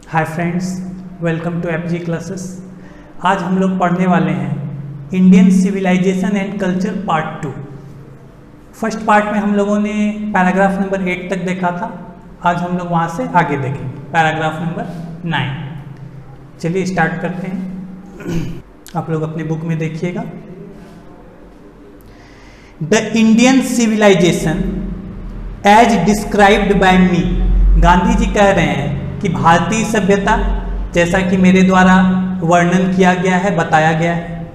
Hi friends, welcome to FG classes. आज हम लोग पढ़ने वाले हैं Indian civilization and culture part 2। First part में हम लोगों ने पैराग्राफ नंबर 8 तक देखा था। आज हम लोग वहाँ से आगे देखेंगे पैराग्राफ नंबर 9। चलिए स्टार्ट करते हैं। आप लोग अपने बुक में देखिएगा। The Indian civilisation as described by me. Gandhi ji कह रहे हैं कि भारतीय सभ्यता जैसा कि मेरे द्वारा वर्णन किया गया है, बताया गया है,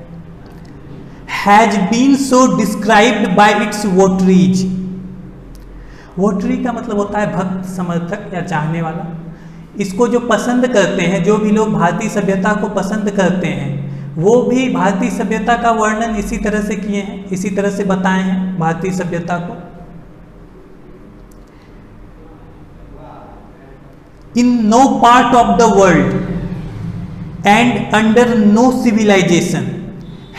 has been so described by its votaries. Votary का मतलब होता है भक्त, समर्थक या चाहने वाला। इसको जो पसंद करते हैं, जो भी लोग भारतीय सभ्यता को पसंद करते हैं, वो भी भारतीय सभ्यता का वर्णन इसी तरह से किए हैं, इसी तरह से बताए हैं भारतीय सभ्यता को। In no part of the world and under no civilization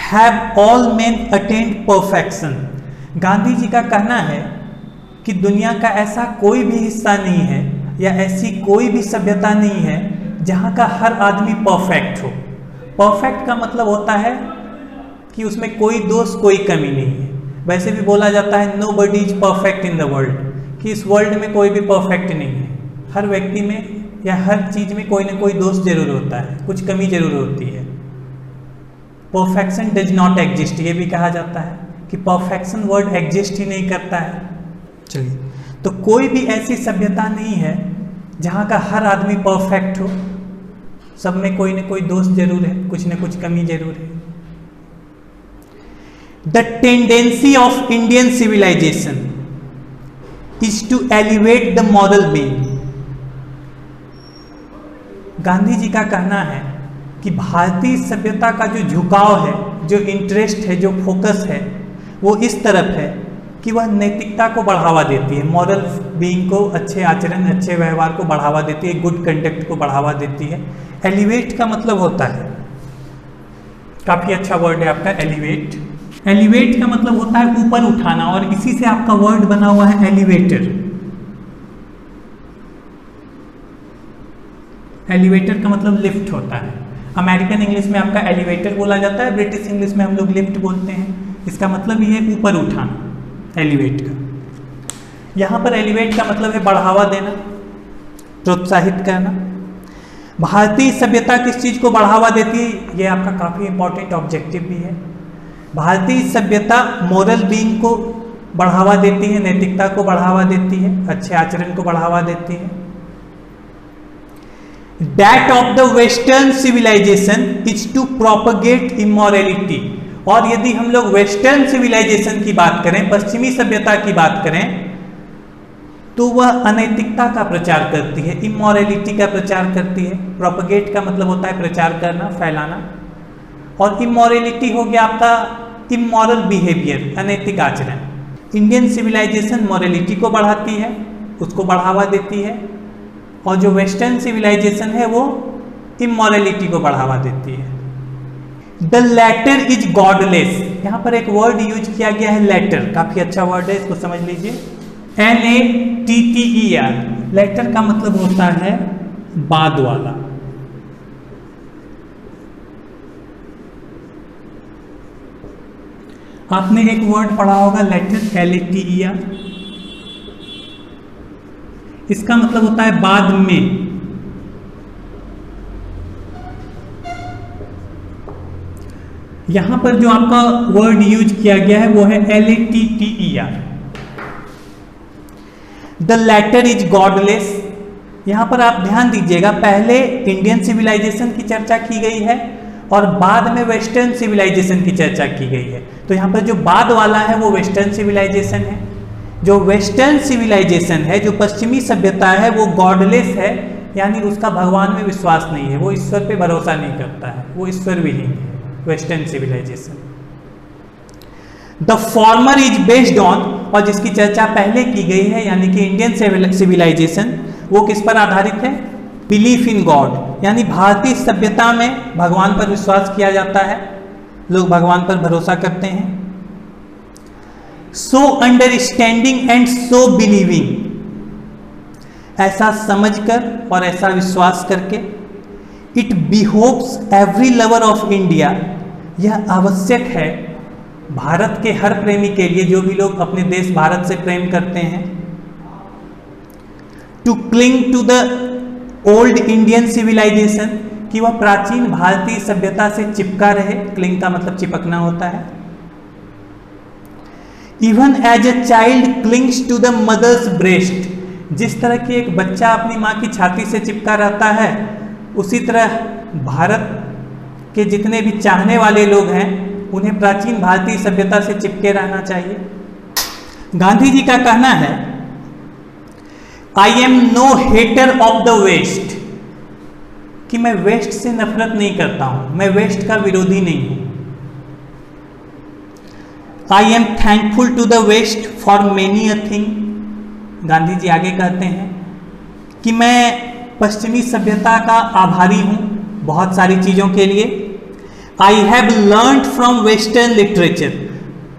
have all men attained perfection। Gandhi ji का कहना है कि दुनिया का ऐसा कोई भी हिस्सा नहीं है या ऐसी कोई भी सभ्यता नहीं है जहाँ का हर आदमी परफेक्ट हो। परफेक्ट का मतलब होता है कि उसमें कोई दोष, कोई कमी नहीं है। वैसे भी बोला जाता है nobody is perfect in the world, कि इस वर्ल्ड में कोई भी परफेक्ट नहीं है। हर व्यक्ति में या हर चीज में कोई ना कोई दोष जरूर होता है, कुछ कमी जरूर होती है। परफेक्शन डज नॉट एग्जिस्ट, ये भी कहा जाता है कि परफेक्शन वर्ड एग्जिस्ट ही नहीं करता है। चलिए, तो कोई भी ऐसी सभ्यता नहीं है जहाँ का हर आदमी परफेक्ट हो। सब में कोई ना कोई दोष जरूर है, कुछ ना कुछ कमी जरूर है। The tendency of Indian civilisation is to elevate the moral being. Gandhi ji का कहना है कि भारतीय सभ्यता का जो झुकाव है, जो इंटरेस्ट है, जो फोकस है, वो इस तरफ है कि वह नैतिकता को बढ़ावा देती है, मॉरल बीइंग को, अच्छे आचरण, अच्छे व्यवहार को बढ़ावा देती है, गुड कंडक्ट को बढ़ावा देती है। एलिवेट का मतलब होता है, काफ़ी अच्छा वर्ड है आपका एलिवेट। एलिवेट का मतलब होता है ऊपर उठाना, और इसी से आपका वर्ड बना हुआ है एलिवेटर। एलिवेटर का मतलब लिफ्ट होता है। अमेरिकन इंग्लिश में आपका एलिवेटर बोला जाता है, ब्रिटिश इंग्लिश में हम लोग लिफ्ट बोलते हैं। इसका मतलब ये है ऊपर उठाना, एलिवेट का। यहाँ पर एलिवेट का मतलब है बढ़ावा देना, प्रोत्साहित करना। भारतीय सभ्यता किस चीज़ को बढ़ावा देती है, ये आपका काफ़ी इंपॉर्टेंट ऑब्जेक्टिव भी है। भारतीय सभ्यता मॉरल बीइंग को बढ़ावा देती है, नैतिकता को बढ़ावा देती है, अच्छे आचरण को बढ़ावा देती है। That of the Western civilization is to propagate immorality। और यदि हम लोग वेस्टर्न सिविलाइजेशन की बात करें, पश्चिमी सभ्यता की बात करें, तो वह अनैतिकता का प्रचार करती है, इमोरलिटी का प्रचार करती है। प्रोपगेट का मतलब होता है प्रचार करना, फैलाना, और इमोरलिटी हो गया आपका इमोरल बिहेवियर, अनैतिक आचरण। इंडियन सिविलाइजेशन मॉरलिटी को बढ़ाती है, उसको बढ़ावा देती है, और जो वेस्टर्न सिविलाइजेशन है वो इमोरलिटी को बढ़ावा देती है। The latter is godless. यहाँ पर एक वर्ड यूज किया गया है लैटर, काफी अच्छा वर्ड है, इसको समझ लीजिए। LATTER। लैटर का मतलब होता है बाद वाला। आपने एक वर्ड पढ़ा होगा लेटर, LATER। इसका मतलब होता है बाद में। यहां पर जो आपका वर्ड यूज किया गया है वो है LATTER। The latter is godless. यहां पर आप ध्यान दीजिएगा, पहले इंडियन सिविलाइजेशन की चर्चा की गई है और बाद में वेस्टर्न सिविलाइजेशन की चर्चा की गई है। तो यहां पर जो बाद वाला है वो वेस्टर्न सिविलाइजेशन है। जो वेस्टर्न सिविलाइजेशन है, जो पश्चिमी सभ्यता है, वो गॉडलेस है, यानी उसका भगवान में विश्वास नहीं है, वो ईश्वर पे भरोसा नहीं करता है, वो ईश्वर विहीन है western civilization. The former is based on, और जिसकी चर्चा पहले की गई है यानी कि इंडियन सिविलाइजेशन, वो किस पर आधारित है, बिलीफ इन गॉड, यानी भारतीय सभ्यता में भगवान पर विश्वास किया जाता है, लोग भगवान पर भरोसा करते हैं। So understanding and so believing ऐसा समझकर और ऐसा विश्वास करके, it behoves every lover of India, यह आवश्यक है भारत के हर प्रेमी के लिए, जो भी लोग अपने देश भारत से प्रेम करते हैं, to cling to the old Indian civilization, कि वह प्राचीन भारतीय सभ्यता से चिपका रहे। क्लिंग का मतलब चिपकना होता है। Even as a child clings to the mother's breast, जिस तरह की एक बच्चा अपनी माँ की छाती से चिपका रहता है, उसी तरह भारत के जितने भी चाहने वाले लोग हैं उन्हें प्राचीन भारतीय सभ्यता से चिपके रहना चाहिए। गांधी जी का कहना है, I am no hater of the west, कि मैं वेस्ट से नफरत नहीं करता हूं, मैं वेस्ट का विरोधी नहीं हूं। I am thankful to the West for many a thing, Gandhi ji आगे कहते हैं कि मैं पश्चिमी सभ्यता का आभारी हूं बहुत सारी चीज़ों के लिए। I have learned from western literature,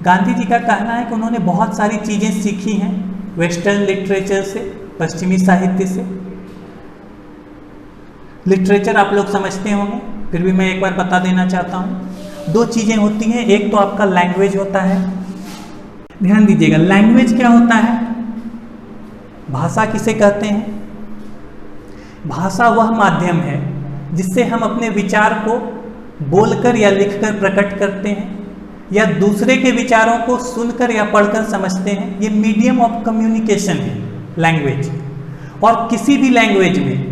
Gandhi ji का कहना है कि उन्होंने बहुत सारी चीज़ें सीखी हैं वेस्टर्न लिटरेचर से, पश्चिमी साहित्य से। लिटरेचर आप लोग समझते होंगे, फिर भी मैं एक बार बता देना चाहता हूँ। दो चीज़ें होती हैं, एक तो आपका लैंग्वेज होता है, ध्यान दीजिएगा। लैंग्वेज क्या होता है? भाषा किसे कहते हैं? भाषा वह माध्यम है जिससे हम अपने विचार को बोलकर या लिखकर प्रकट करते हैं, या दूसरे के विचारों को सुनकर या पढ़कर समझते हैं। ये मीडियम ऑफ कम्युनिकेशन है लैंग्वेज। और किसी भी लैंग्वेज में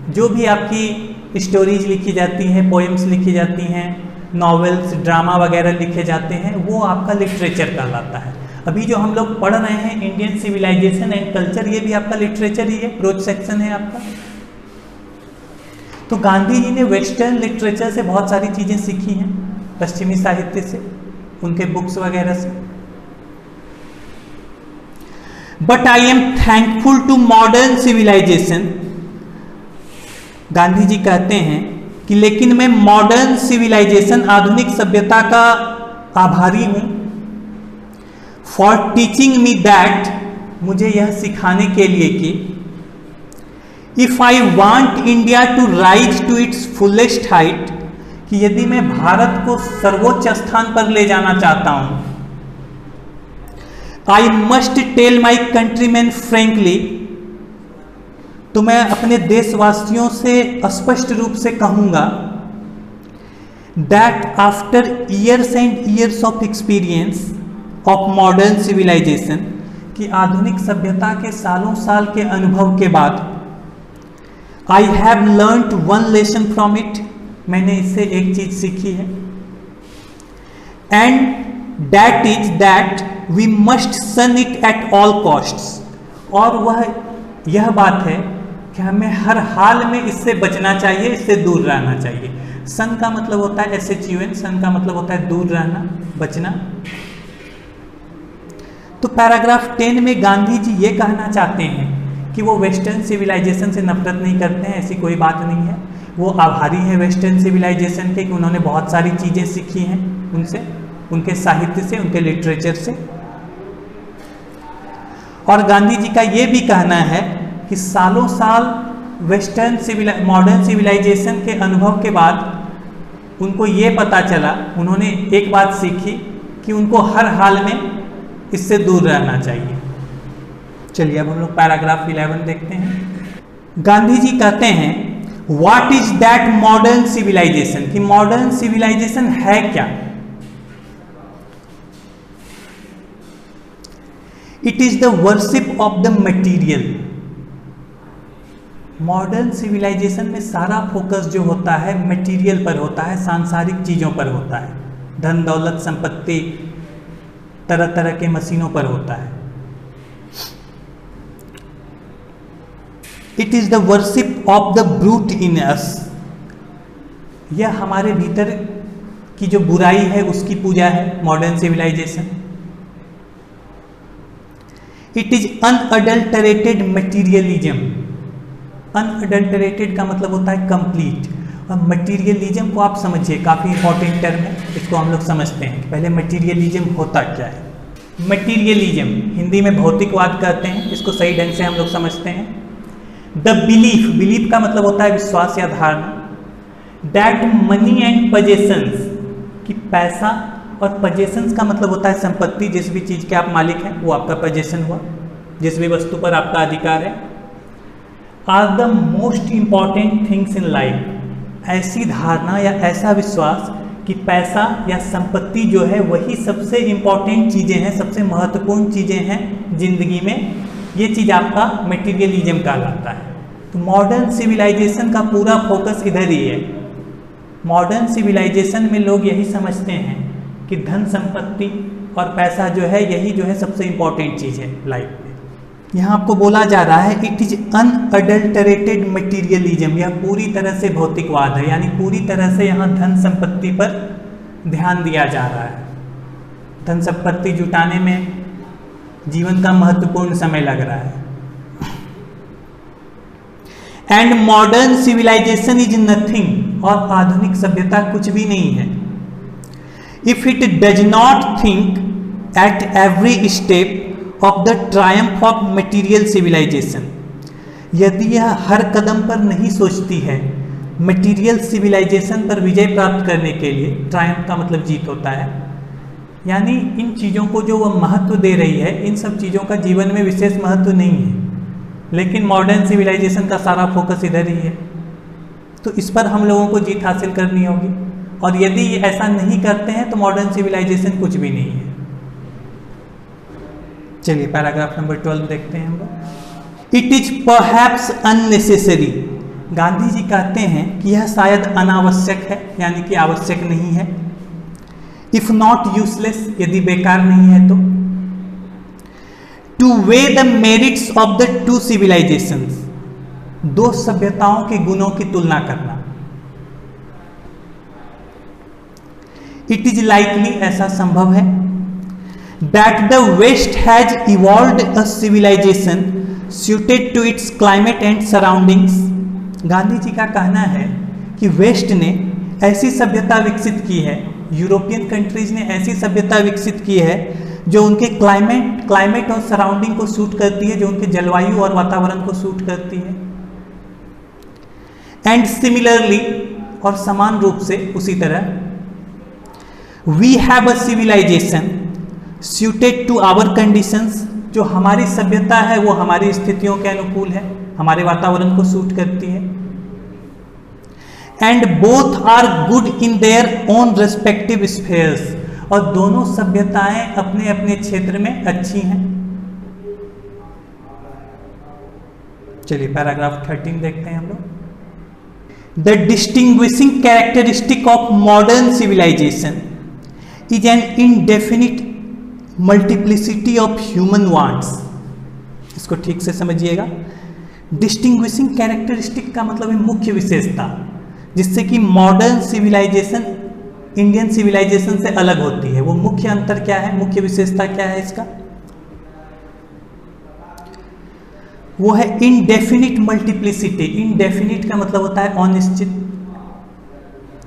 जो भी आपकी स्टोरीज लिखी जाती हैं, पोएम्स लिखी जाती हैं, नॉवेल्स, ड्रामा वगैरह लिखे जाते हैं, वो आपका लिटरेचर कहलाता है। अभी जो हम लोग पढ़ रहे हैं इंडियन सिविलाइजेशन एंड कल्चर, ये भी आपका लिटरेचर ही है, प्रोज सेक्शन है आपका। तो गांधी जी ने वेस्टर्न लिटरेचर से बहुत सारी चीज़ें सीखी हैं, पश्चिमी साहित्य से, उनके बुक्स वगैरह से। But I am thankful to modern civilisation, Gandhi ji कहते हैं कि लेकिन मैं मॉडर्न सिविलाइजेशन, आधुनिक सभ्यता का आभारी हूं, फॉर टीचिंग मी दैट, मुझे यह सिखाने के लिए कि if I want India to rise to its fullest height, कि यदि मैं भारत को सर्वोच्च स्थान पर ले जाना चाहता हूं, I must tell my countryman frankly, तो मैं अपने देशवासियों से स्पष्ट रूप से कहूंगा that after years and years of experience of modern civilization, कि आधुनिक सभ्यता के सालों साल के अनुभव के बाद I have learned one lesson from it, मैंने इससे एक चीज सीखी है, and that is that we must shun it at all costs, और वह यह बात है कि हमें हर हाल में इससे बचना चाहिए, इससे दूर रहना चाहिए। सन का मतलब होता है SHUN, सन का मतलब होता है दूर रहना, बचना। तो पैराग्राफ 10 में गांधी जी ये कहना चाहते हैं कि वो वेस्टर्न सिविलाइजेशन से नफरत नहीं करते हैं, ऐसी कोई बात नहीं है। वो आभारी हैं वेस्टर्न सिविलाइजेशन के कि उन्होंने बहुत सारी चीज़ें सीखी हैं उनसे, उनके साहित्य से, उनके लिटरेचर से। और गांधी जी का ये भी कहना है कि सालों साल मॉडर्न सिविलाइजेशन के अनुभव के बाद उनको ये पता चला, उन्होंने एक बात सीखी कि उनको हर हाल में इससे दूर रहना चाहिए। चलिए अब हम लोग पैराग्राफ 11 देखते हैं। गांधी जी कहते हैं what is that modern civilization, कि मॉडर्न सिविलाइजेशन है क्या? It is the worship of the material. Modern civilization में सारा फोकस जो होता है मटेरियल पर होता है, सांसारिक चीज़ों पर होता है, धन दौलत संपत्ति, तरह तरह के मशीनों पर होता है। It is the worship of the brute in us, यह हमारे भीतर की जो बुराई है उसकी पूजा है modern civilisation. It is unadulterated materialism, unadulterated का मतलब होता है कंप्लीट, और मटीरियलिज्म को आप समझिए, काफ़ी इंपॉर्टेंट टर्म है, इसको हम लोग समझते हैं। पहले मटीरियलिज्म होता क्या है? मटीरियलिज्म हिंदी में भौतिकवाद कहते हैं, इसको सही ढंग से हम लोग समझते हैं। द बिलीफ, बिलीफ का मतलब होता है विश्वास या धारणा, दैट मनी एंड पजेशंस, कि पैसा और पजेशंस का मतलब होता है संपत्ति, जिस भी चीज के आप मालिक हैं वो आपका पजेशन हुआ, जिस भी वस्तु पर आपका अधिकार है। Are the most important things in life, ऐसी धारणा या ऐसा विश्वास कि पैसा या संपत्ति जो है वही सबसे इंपॉर्टेंट चीज़ें हैं, सबसे महत्वपूर्ण चीज़ें हैं जिंदगी में, ये चीज़ आपका मटेरियलिज्म कहलाता है। तो मॉडर्न सिविलाइजेशन का पूरा फोकस इधर ही है। मॉडर्न सिविलाइजेशन में लोग यही समझते हैं कि धन संपत्ति और पैसा जो है यही जो है सबसे इंपॉर्टेंट चीज़ है लाइफ में। यहाँ आपको बोला जा रहा है इट इज अनअडल्टरेटेड मटेरियलिज्म, यह पूरी तरह से भौतिकवाद है, यानी पूरी तरह से यहाँ धन संपत्ति पर ध्यान दिया जा रहा है। धन संपत्ति जुटाने में जीवन का महत्वपूर्ण समय लग रहा है। And modern civilization is nothing, और आधुनिक सभ्यता कुछ भी नहीं है, if it does not think at every step of the triumph of material civilization, यदि यह हर कदम पर नहीं सोचती है मटीरियल सिविलाइजेशन पर विजय प्राप्त करने के लिए। ट्रायम्फ का मतलब जीत होता है, यानी इन चीज़ों को जो वह महत्व दे रही है, इन सब चीज़ों का जीवन में विशेष महत्व नहीं है, लेकिन मॉडर्न सिविलाइजेशन का सारा फोकस इधर ही है। तो इस पर हम लोगों को जीत हासिल करनी होगी, और यदि ऐसा नहीं करते हैं तो मॉडर्न सिविलाइजेशन कुछ भी नहीं है। चलिए पैराग्राफ नंबर 12 देखते हैं हम लोग। It is perhaps unnecessary, Gandhi ji कहते हैं कि यह शायद अनावश्यक है, यानी कि आवश्यक नहीं है। इफ नॉट यूजलेस, यदि बेकार नहीं है तो। To weigh the merits of the two civilizations, दो सभ्यताओं के गुणों की तुलना करना। इट इज लाइकली, ऐसा संभव है, that the West has evolved a civilization suited to its climate and surroundings। Gandhi ji का कहना है कि वेस्ट ने ऐसी सभ्यता विकसित की है, यूरोपियन कंट्रीज ने ऐसी सभ्यता विकसित की है जो उनके क्लाइमेट और सराउंडिंग को सूट करती है, जो उनके जलवायु और वातावरण को सूट करती है। एंड सिमिलरली, और समान रूप से उसी तरह, we have a civilization suited to our conditions, जो हमारी सभ्यता है वो हमारी स्थितियों के अनुकूल है, हमारे वातावरण को सूट करती है। And both are good in their own respective spheres, और दोनों सभ्यताएं अपने अपने क्षेत्र में अच्छी हैं। चलिए पैराग्राफ 13 देखते हैं हम लोग। The distinguishing characteristic of modern civilization is an indefinite multiplicity of human wants. इसको ठीक से समझिएगा। डिस्टिंग्विशिंग कैरेक्टरिस्टिक का मतलब है मुख्य विशेषता, जिससे कि मॉडर्न सिविलाइजेशन इंडियन सिविलाइजेशन से अलग होती है। वो मुख्य अंतर क्या है, मुख्य विशेषता क्या है इसका? वो है इनडेफिनिट मल्टीप्लिसिटी। इनडेफिनिट का मतलब होता है अनिश्चित,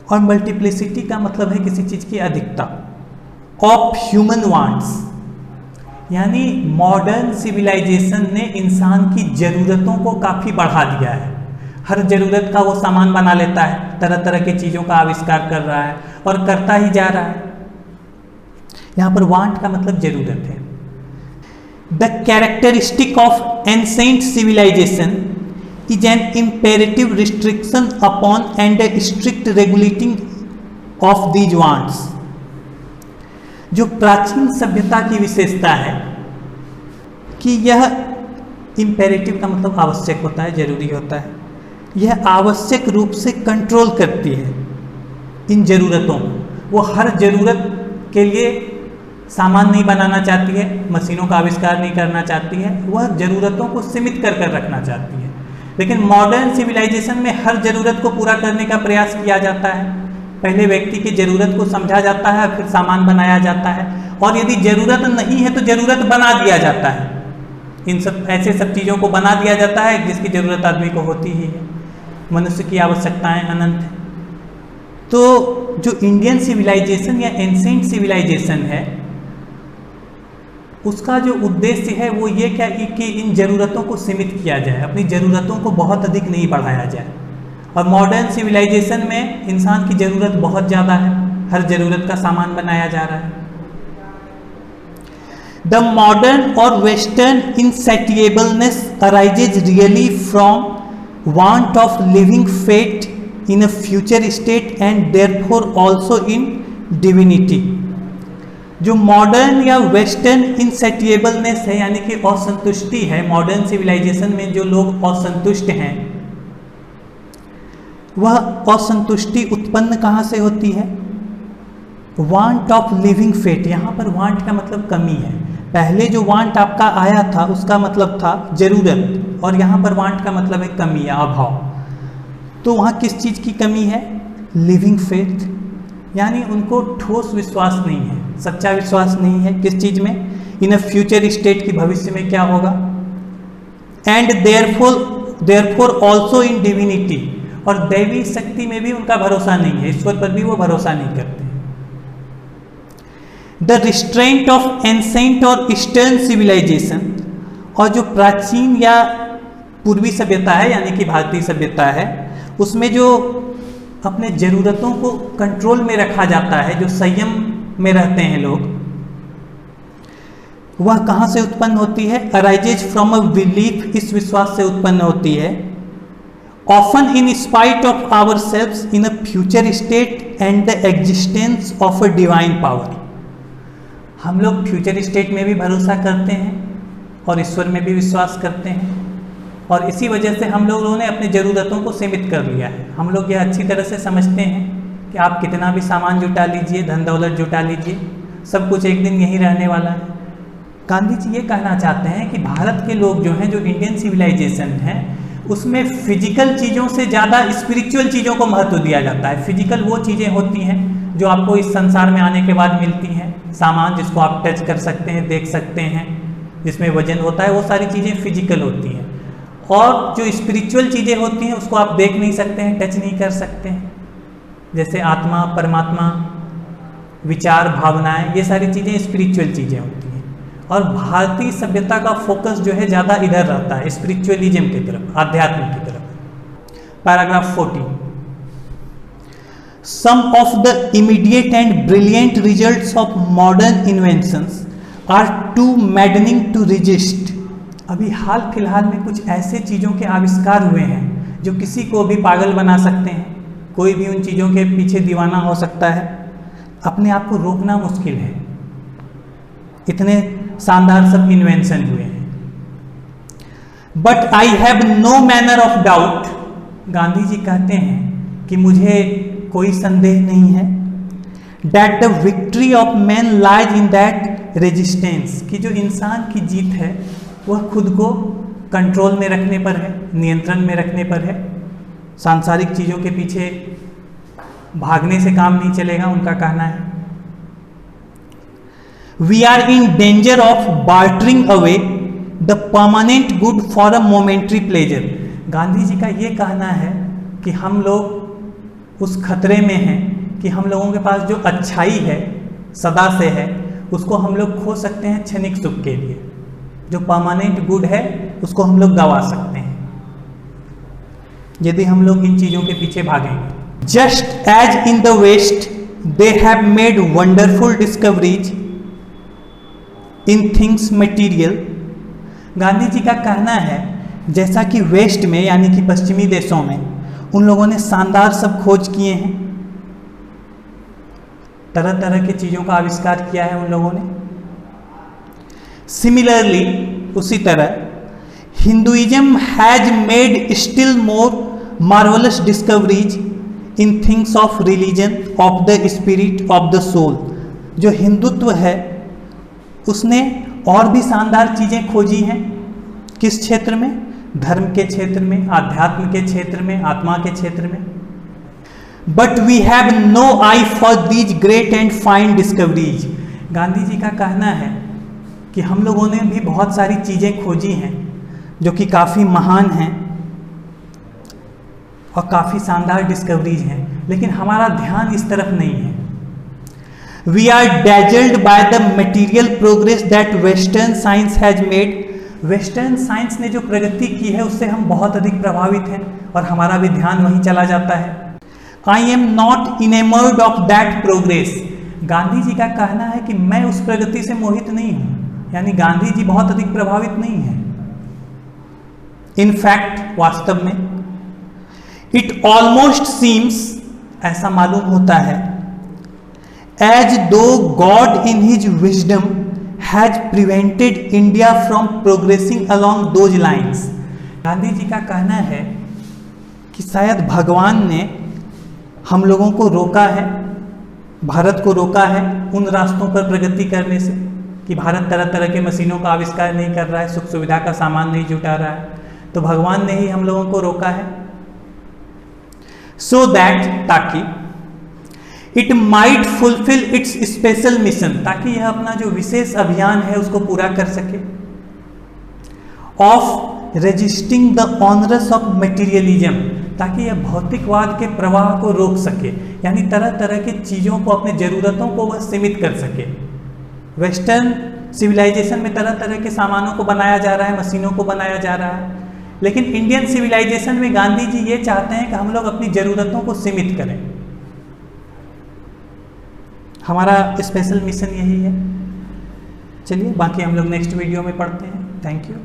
और मल्टीप्लिसिटी का मतलब है किसी चीज की अधिकता। ऑफ ह्यूमन वांट्स, यानी मॉडर्न सिविलाइजेशन ने इंसान की ज़रूरतों को काफ़ी बढ़ा दिया है। हर ज़रूरत का वो सामान बना लेता है, तरह तरह की चीज़ों का आविष्कार कर रहा है और करता ही जा रहा है। यहाँ पर वांट का मतलब ज़रूरत है। The characteristic of ancient civilization is an imperative restriction upon and a strict regulating of these wants. जो प्राचीन सभ्यता की विशेषता है कि यह इम्पेरेटिव का मतलब आवश्यक होता है, जरूरी होता है। यह आवश्यक रूप से कंट्रोल करती है इन जरूरतों को। वो हर जरूरत के लिए सामान नहीं बनाना चाहती है, मशीनों का आविष्कार नहीं करना चाहती है, वह जरूरतों को सीमित कर कर रखना चाहती है। लेकिन मॉडर्न सिविलाइजेशन में हर जरूरत को पूरा करने का प्रयास किया जाता है। पहले व्यक्ति की जरूरत को समझा जाता है, फिर सामान बनाया जाता है, और यदि जरूरत नहीं है तो जरूरत बना दिया जाता है। इन सब ऐसे सब चीज़ों को बना दिया जाता है जिसकी जरूरत आदमी को होती ही है। मनुष्य की आवश्यकताएं अनंत हैं। तो जो इंडियन सिविलाइजेशन या एंसेंट सिविलाइजेशन है उसका जो उद्देश्य है वो ये क्या कि इन ज़रूरतों को सीमित किया जाए, अपनी ज़रूरतों को बहुत अधिक नहीं बढ़ाया जाए। और मॉडर्न सिविलाइजेशन में इंसान की ज़रूरत बहुत ज़्यादा है, हर ज़रूरत का सामान बनाया जा रहा है। द मॉडर्न और western insatiableness arises really from want of living fate in a future state and therefore also in divinity। जो मॉडर्न या वेस्टर्न insatiableness है यानी कि असंतुष्टि है, मॉडर्न सिविलाइजेशन में जो लोग असंतुष्ट हैं, वह असंतुष्टि उत्पन्न कहाँ से होती है? Want of living fate. यहाँ पर वांट का मतलब कमी है। पहले जो वांट आपका आया था उसका मतलब था जरूरत, और यहाँ पर वांट का मतलब है कमी या अभाव। तो वहाँ किस चीज़ की कमी है? लिविंग फेथ, यानी उनको ठोस विश्वास नहीं है, सच्चा विश्वास नहीं है। किस चीज़ में? इन अ फ्यूचर स्टेट, की भविष्य में क्या होगा। And therefore also in divinity, और दैवी शक्ति में भी उनका भरोसा नहीं है, ईश्वर पर भी वो भरोसा नहीं करते। द रिस्ट्रेंट ऑफ एंसेंट और ईस्टर्न सिविलाइजेशन, और जो प्राचीन या पूर्वी सभ्यता है यानी कि भारतीय सभ्यता है, उसमें जो अपने ज़रूरतों को कंट्रोल में रखा जाता है, जो संयम में रहते हैं लोग, वह कहाँ से उत्पन्न होती है? अराइजेज फ्रॉम अ बिलीफ, इस विश्वास से उत्पन्न होती है। often in spite of ourselves in a future state and the existence of a divine power। हम लोग फ्यूचर स्टेट में भी भरोसा करते हैं और ईश्वर में भी विश्वास करते हैं, और इसी वजह से हम लोगों ने अपनी ज़रूरतों को सीमित कर लिया है। हम लोग यह अच्छी तरह से समझते हैं कि आप कितना भी सामान जुटा लीजिए, धन दौलत जुटा लीजिए, सब कुछ एक दिन यहीं रहने वाला है। गांधी जी ये कहना चाहते हैं कि भारत के लोग जो हैं, जो इंडियन सिविलाइजेशन है, उसमें फिजिकल चीज़ों से ज़्यादा स्पिरिचुअल चीज़ों को महत्व दिया जाता है। फिजिकल वो चीज़ें होती हैं जो आपको इस संसार में आने के बाद मिलती हैं, सामान जिसको आप टच कर सकते हैं, देख सकते हैं, जिसमें वजन होता है, वो सारी चीज़ें फिजिकल होती हैं। और जो स्पिरिचुअल चीज़ें होती हैं उसको आप देख नहीं सकते हैं, टच नहीं कर सकते हैं, जैसे आत्मा, परमात्मा, विचार, भावनाएं, ये सारी चीज़ें स्पिरिचुअल चीज़ें होती हैं। और भारतीय सभ्यता का फोकस जो है ज़्यादा इधर रहता है, स्पिरिचुअलिज्म की तरफ, आध्यात्म की तरफ। Paragraph 14। Some of the immediate and brilliant results of modern inventions are too maddening to resist। अभी हाल फिलहाल में कुछ ऐसे चीज़ों के आविष्कार हुए हैं जो किसी को भी पागल बना सकते हैं, कोई भी उन चीज़ों के पीछे दीवाना हो सकता है, अपने आप को रोकना मुश्किल है। इतने शानदार सब इन्वेंशन हुए हैं। But I have no manner of doubt, Gandhi ji कहते हैं कि मुझे कोई संदेह नहीं है, that the victory of man lies in that resistance, कि जो इंसान की जीत है वह खुद को कंट्रोल में रखने पर है, नियंत्रण में रखने पर है। सांसारिक चीज़ों के पीछे भागने से काम नहीं चलेगा, उनका कहना है। We are in danger of bartering away the permanent good for a momentary pleasure. Gandhi ji का ये कहना है कि हम लोग उस खतरे में हैं कि हम लोगों के पास जो अच्छाई है, सदा से है, उसको हम लोग खो सकते हैं क्षणिक सुख के लिए। जो परमानेंट गुड है उसको हम लोग गंवा सकते हैं यदि हम लोग इन चीज़ों के पीछे भागेंगे। Just as in the west they have made wonderful discoveries in things material. Gandhi ji का कहना है जैसा कि वेस्ट में यानी कि पश्चिमी देशों में उन लोगों ने शानदार सब खोज किए हैं, तरह तरह की चीज़ों का आविष्कार किया है उन लोगों ने। सिमिलरली उसी तरह Hinduism has made still more marvellous discoveries in things of religion of the spirit of the soul. जो हिंदुत्व है उसने और भी शानदार चीज़ें खोजी हैं। किस क्षेत्र में? धर्म के क्षेत्र में, आध्यात्म के क्षेत्र में, आत्मा के क्षेत्र में। But we have no eye for these great and fine discoveries. Gandhi ji का कहना है कि हम लोगों ने भी बहुत सारी चीज़ें खोजी हैं जो कि काफ़ी महान हैं और काफ़ी शानदार डिस्कवरीज हैं, लेकिन हमारा ध्यान इस तरफ नहीं है। We are dazzled by the material progress that western science has made. Western science ने जो प्रगति की है उससे हम बहुत अधिक प्रभावित हैं और हमारा भी ध्यान वहीं चला जाता है। I am not enamoured of that progress. Gandhi ji का कहना है कि मैं उस प्रगति से मोहित नहीं हूं, यानी गांधी जी बहुत अधिक प्रभावित नहीं है। इनफैक्ट वास्तव में इट ऑलमोस्ट सीम्स, ऐसा मालूम होता है, as though God in his wisdom has prevented India from progressing along those lines. Gandhi ji का कहना है कि शायद भगवान ने हम लोगों को रोका है, भारत को रोका है उन रास्तों पर प्रगति करने से कि भारत तरह तरह के मशीनों का आविष्कार नहीं कर रहा है, सुख सुविधा का सामान नहीं जुटा रहा है, तो भगवान ने ही हम लोगों को रोका है। सो दैट, ताकि it might fulfil it's special mission, ताकि यह अपना जो विशेष अभियान है उसको पूरा कर सके, of resisting the onerous of materialism, ताकि यह भौतिकवाद के प्रवाह को रोक सके, यानी तरह तरह की चीज़ों को, अपने ज़रूरतों को वह सीमित कर सके। वेस्टर्न सिविलाइजेशन में तरह तरह के सामानों को बनाया जा रहा है, मशीनों को बनाया जा रहा है, लेकिन इंडियन सिविलाइजेशन में गांधी जी ये चाहते हैं कि हम लोग अपनी ज़रूरतों को सीमित करें। हमारा स्पेशल मिशन यही है। चलिए बाकी हम लोग नेक्स्ट वीडियो में पढ़ते हैं। Thank you.